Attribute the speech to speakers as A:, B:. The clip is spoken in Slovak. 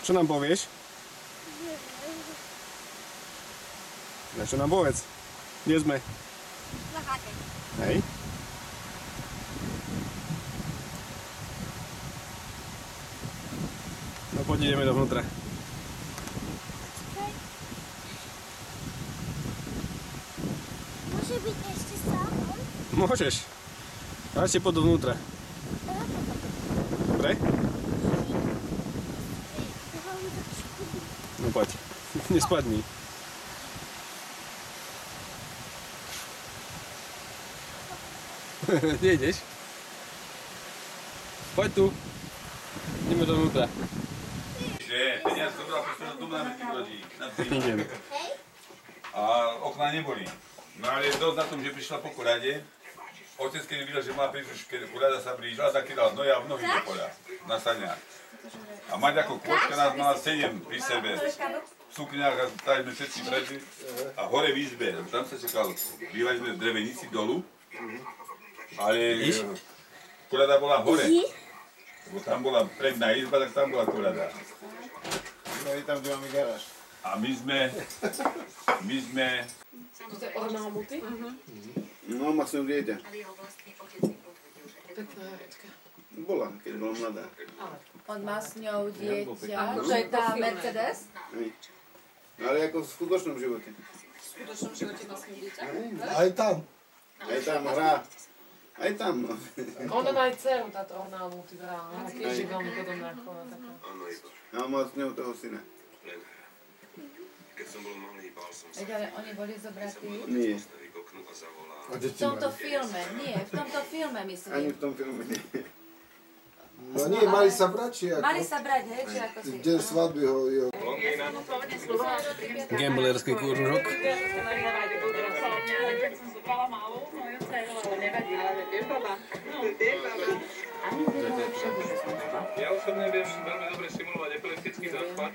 A: Čo nám povieš? Na čo nám povedz? Kde sme?
B: Na chate.
A: Hej. No poď ideme dovnútra.
B: Môže byť ešte sám?
A: Môžeš. Radšej poď dovnútra. Dobre? No poď. Nespadni. Kde ideš? Poď tu. Ideme dovnútra.
C: Že peniaz zobral poslednú domu na tých ľudí.
A: Idem.
C: A okná neboli. No ale je dosť na tom, že prišla po kurade. Otec, keď videl, že má prísť, už keď kurada sa blížila, tak dal noja v nohy do poľa. Na saniach. A mať ako kôčka nás mala 7 pri sebe. V sukniach a tady sme všetci prešli. A hore v izbe. Tam sa čakal. Bývali sme v drevenici dolu. Ale kurada bola hore. Lebo tam bola predná izba, tak tam bola kurada.
D: No je tam, kde máme garáž.
C: A my sme...
E: To je ornámuty?
D: No, má som dieťa.
E: Pekná herečka.
D: Bola, keď bola mladá.
F: On má s ňou dieťa,
E: Áno,
F: to je
E: to
F: tá
E: filme.
F: Mercedes.
D: Hej. Ale ako v skutočnom živote.
E: V skutočnom živote má s ním dieťa?
G: Aj tam.
D: Aj tam hrá. Aj tam. No.
E: Ona má aj dceru, táto ornámuty hrá. Tiež je veľmi podobná ako ona taká.
D: A on má s ňou toho syna.
F: Veď ale oni boli zobratí.
D: Nie.
G: A
F: V
G: deti
F: tomto
G: mali.
F: filme, nie, v tomto filme
D: Ani
F: myslím.
D: v tom filme nie.
G: No nie, mali sa brať, či ako?
F: Mali sa brať, hej, či ako si?
G: Deň svadby ho...
A: Gamblerský kúžužok.
H: Ja osobne viem veľmi dobre simulovať epileptický záchvat.